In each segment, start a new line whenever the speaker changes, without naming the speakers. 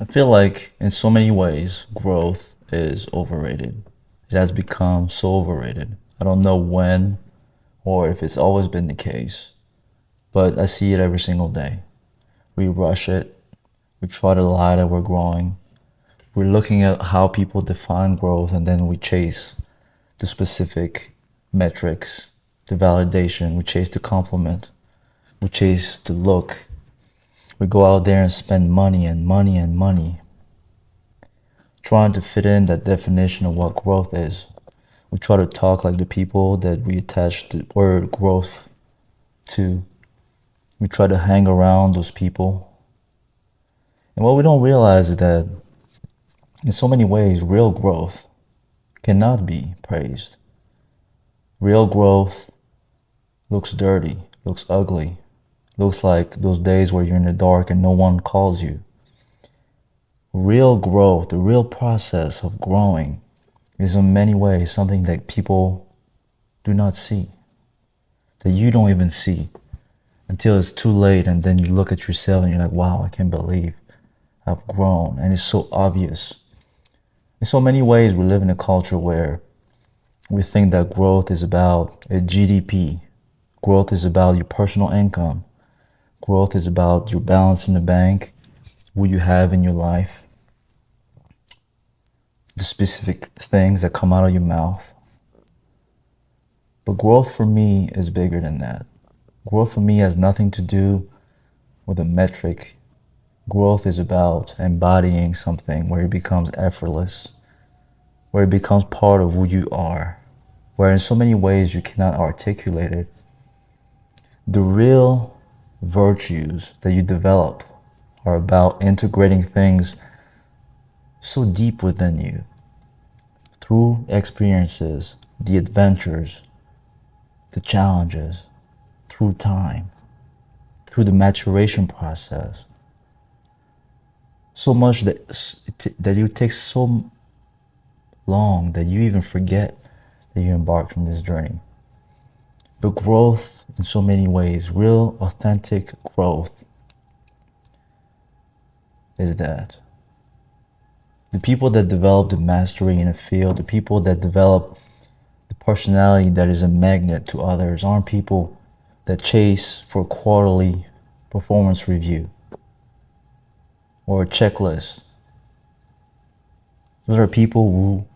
I feel like in so many ways, growth is overrated. It has become so overrated. I don't know when or if it's always been the case, but I see it every single day. We rush it. We try to lie that we're growing. We're looking at how people define growth and then we chase the specific metrics, the validation. We chase the compliment. We chase the look. We go out there and spend money and money and money trying to fit in that definition of what growth is. We try to talk like the people that we attach the word growth to. We try to hang around those people. And what we don't realize is that in so many ways, real growth cannot be praised. Real growth looks dirty, looks ugly, looks like those days where you're in the dark and no one calls you. Real growth, the real process of growing, is in many ways something that people do not see, that you don't even see until it's too late, and then you look at yourself and you're like, wow, I can't believe I've grown. And it's so obvious. In so many ways, we live in a culture where we think that growth is about a GDP. Growth is about your personal income. Growth is about your balance in the bank, what you have in your life, the specific things that come out of your mouth. But growth for me is bigger than that. Growth for me has nothing to do with a metric. Growth is about embodying something where it becomes effortless, where it becomes part of who you are, where in so many ways you cannot articulate it. The real virtues that you develop are about integrating things so deep within you through experiences, the adventures, the challenges, through time, through the maturation process. So much that it takes so long that you even forget that you embarked on this journey. But growth in so many ways, real authentic growth, is that the people that develop the mastery in a field, the people that develop the personality that is a magnet to others, aren't people that chase for quarterly performance review or a checklist. Those are people who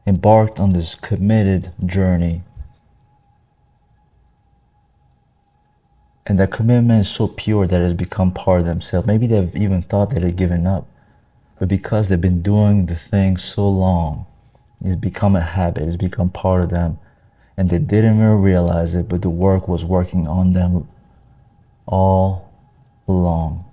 embarked on this committed journey. And that commitment is so pure that it's become part of themselves. Maybe they've even thought that they've given up. But because they've been doing the thing so long, it's become a habit, it's become part of them. And they didn't even realize it, but the work was working on them all along.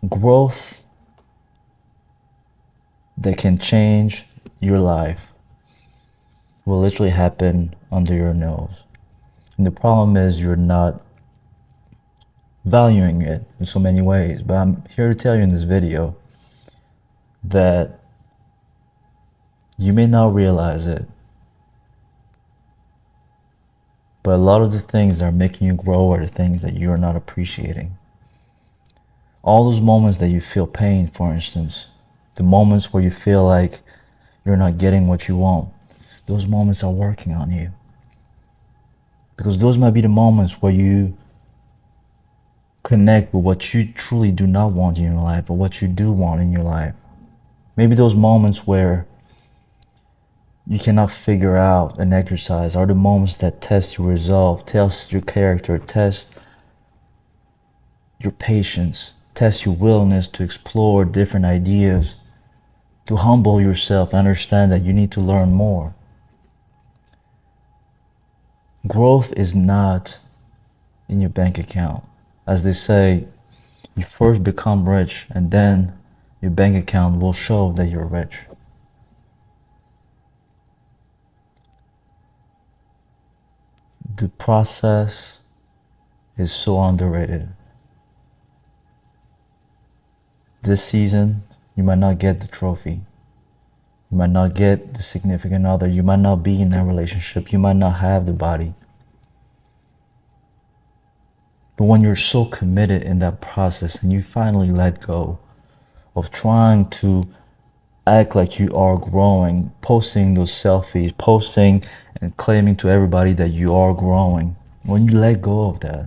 Growth that can change your life will literally happen under your nose. And the problem is you're not valuing it in so many ways. But I'm here to tell you in this video that you may not realize it, but a lot of the things that are making you grow are the things that you're not appreciating. All those moments that you feel pain, for instance, the moments where you feel like you're not getting what you want, those moments are working on you. Because those might be the moments where you connect with what you truly do not want in your life or what you do want in your life. Maybe those moments where you cannot figure out an exercise are the moments that test your resolve, test your character, test your patience, test your willingness to explore different ideas, to humble yourself, understand that you need to learn more. Growth is not in your bank account. As they say, you first become rich and then your bank account will show that you're rich. The process is so underrated. This season, you might not get the trophy. You might not get the significant other. You might not be in that relationship. You might not have the body. But when you're so committed in that process and you finally let go of trying to act like you are growing, posting those selfies, posting and claiming to everybody that you are growing. When you let go of that,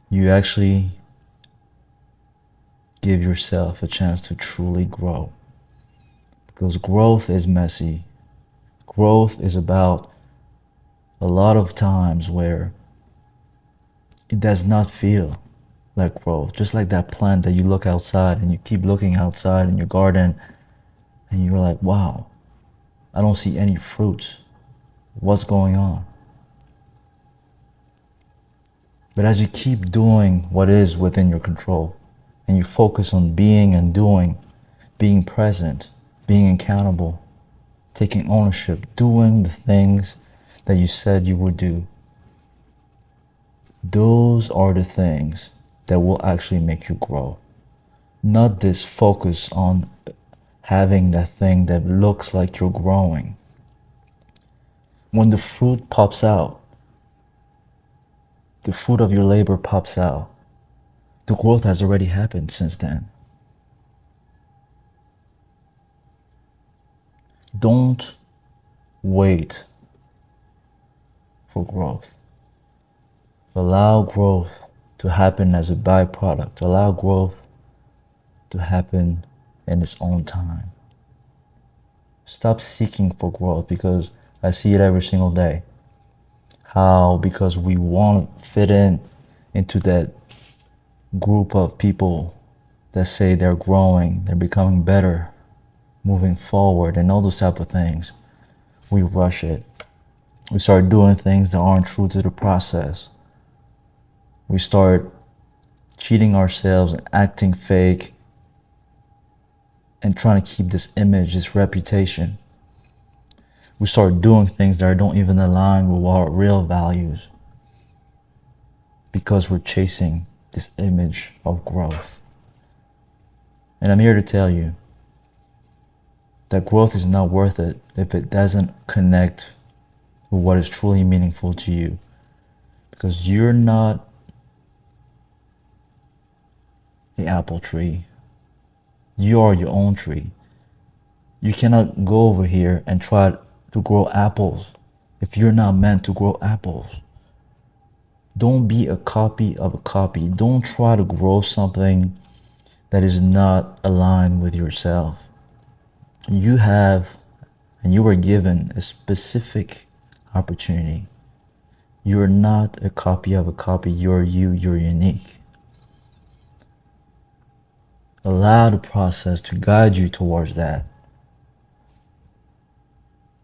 you actually give yourself a chance to truly grow. Because growth is messy. Growth is about a lot of times where it does not feel like growth. Just like that plant that you look outside and you keep looking outside in your garden and you're like, wow, I don't see any fruits. What's going on? But as you keep doing what is within your control and you focus on being and doing, being present, being accountable, taking ownership, doing the things that you said you would do, those are the things that will actually make you grow. Not this focus on having that thing that looks like you're growing. When the fruit pops out, the fruit of your labor pops out, the growth has already happened since then. Don't wait for growth. Allow growth to happen as a byproduct. Allow growth to happen in its own time. Stop seeking for growth, because I see it every single day. How, because we want to fit into that group of people that say they're growing, they're becoming better, moving forward, and all those type of things, we rush it. We start doing things that aren't true to the process. We start cheating ourselves and acting fake and trying to keep this image, this reputation. We start doing things that don't even align with our real values because we're chasing this image of growth. And I'm here to tell you that growth is not worth it if it doesn't connect with what is truly meaningful to you. Because you're not the apple tree. You are your own tree. You cannot go over here and try to grow apples if you're not meant to grow apples. Don't be a copy of a copy. Don't try to grow something that is not aligned with yourself. You have, and you were given a specific opportunity. You're not a copy of a copy. You're you. You're unique. Allow the process to guide you towards that.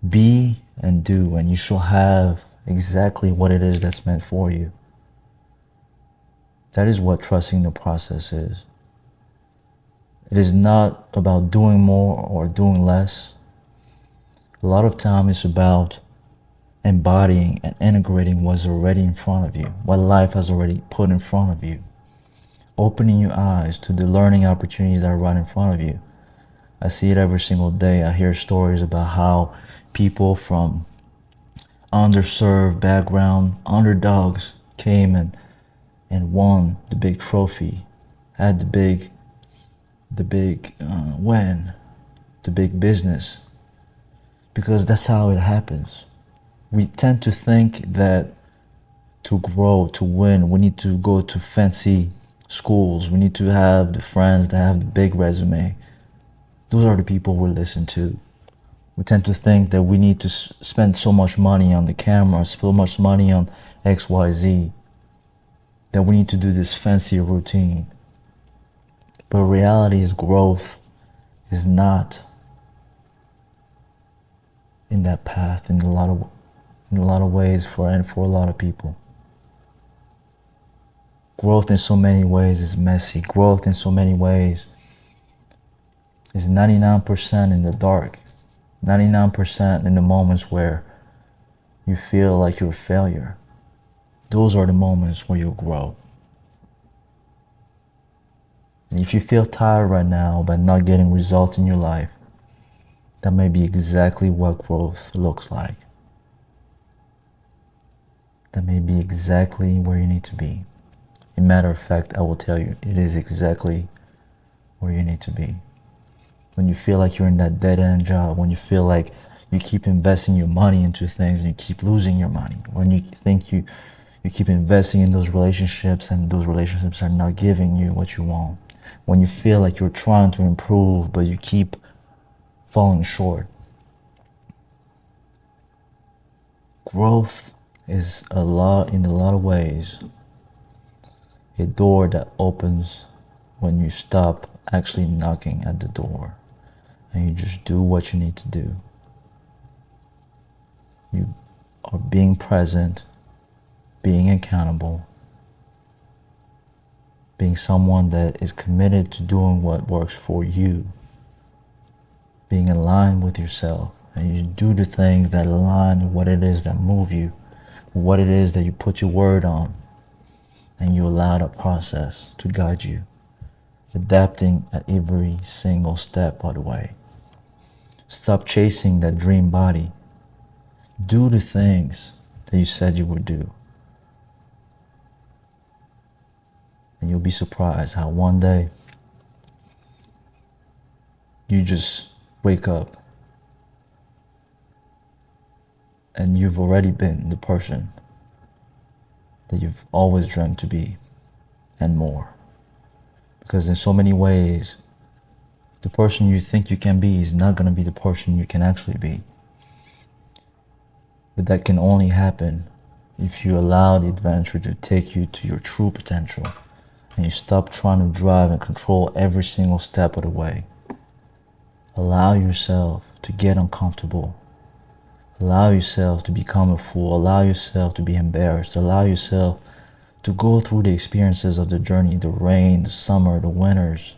Be and do, and you shall have exactly what it is that's meant for you. That is what trusting the process is. It is not about doing more or doing less. A lot of time it's about embodying and integrating what's already in front of you, what life has already put in front of you. Opening your eyes to the learning opportunities that are right in front of you. I see it every single day. I hear stories about how people from underserved background, underdogs, came and won the big trophy, had the big win, the big business, because that's how it happens. We tend to think that to grow, to win, we need to go to fancy schools. We need to have the friends that have the big resume. Those are the people we listen to. We tend to think that we need to spend so much money on the camera, so much money on XYZ, that we need to do this fancy routine. But reality is growth is not in that path in a lot of ways for a lot of people. Growth in so many ways is messy. Growth in so many ways is 99% in the dark. 99% in the moments where you feel like you're a failure. Those are the moments where you'll grow. And if you feel tired right now by not getting results in your life, that may be exactly what growth looks like. That may be exactly where you need to be. As a matter of fact, I will tell you, it is exactly where you need to be. When you feel like you're in that dead-end job, when you feel like you keep investing your money into things and you keep losing your money, when you think you keep investing in those relationships and those relationships are not giving you what you want, when you feel like you're trying to improve but you keep falling short. Growth is in a lot of ways, a door that opens when you stop actually knocking at the door and you just do what you need to do. You are being present, being accountable, being someone that is committed to doing what works for you, being in line with yourself, and you do the things that align with what it is that move you, what it is that you put your word on, and you allow the process to guide you, adapting at every single step of the way. Stop chasing that dream body. Do the things that you said you would do. And you'll be surprised how one day you just wake up and you've already been the person that you've always dreamt to be and more. Because in so many ways, the person you think you can be is not going to be the person you can actually be. But that can only happen if you allow the adventure to take you to your true potential and you stop trying to drive and control every single step of the way. Allow yourself to get uncomfortable. Allow yourself to become a fool. Allow yourself to be embarrassed. Allow yourself to go through the experiences of the journey, the rain, the summer, the winters.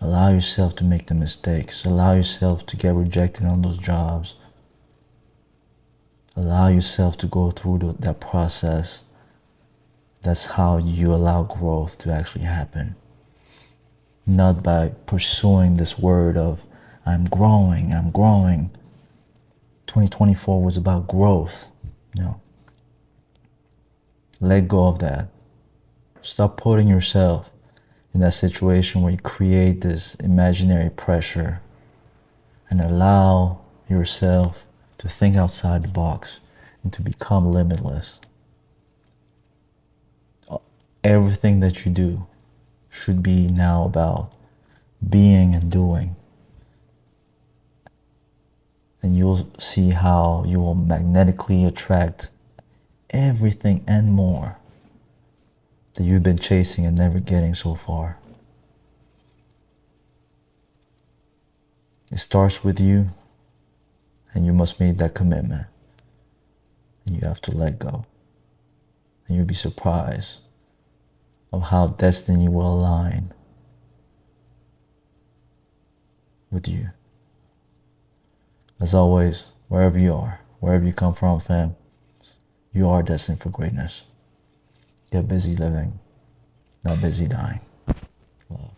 Allow yourself to make the mistakes. Allow yourself to get rejected on those jobs. Allow yourself to go through that process. That's how you allow growth to actually happen. Not by pursuing this word of, I'm growing, I'm growing. 2024 was about growth. No. Let go of that. Stop putting yourself in that situation where you create this imaginary pressure and allow yourself to think outside the box and to become limitless. Everything that you do should be now about being and doing. And you'll see how you will magnetically attract everything and more that you've been chasing and never getting so far. It starts with you, and you must make that commitment. And you have to let go. And you'll be surprised of how destiny will align with you. As always, wherever you are, wherever you come from, fam, you are destined for greatness. Get busy living, not busy dying. Love.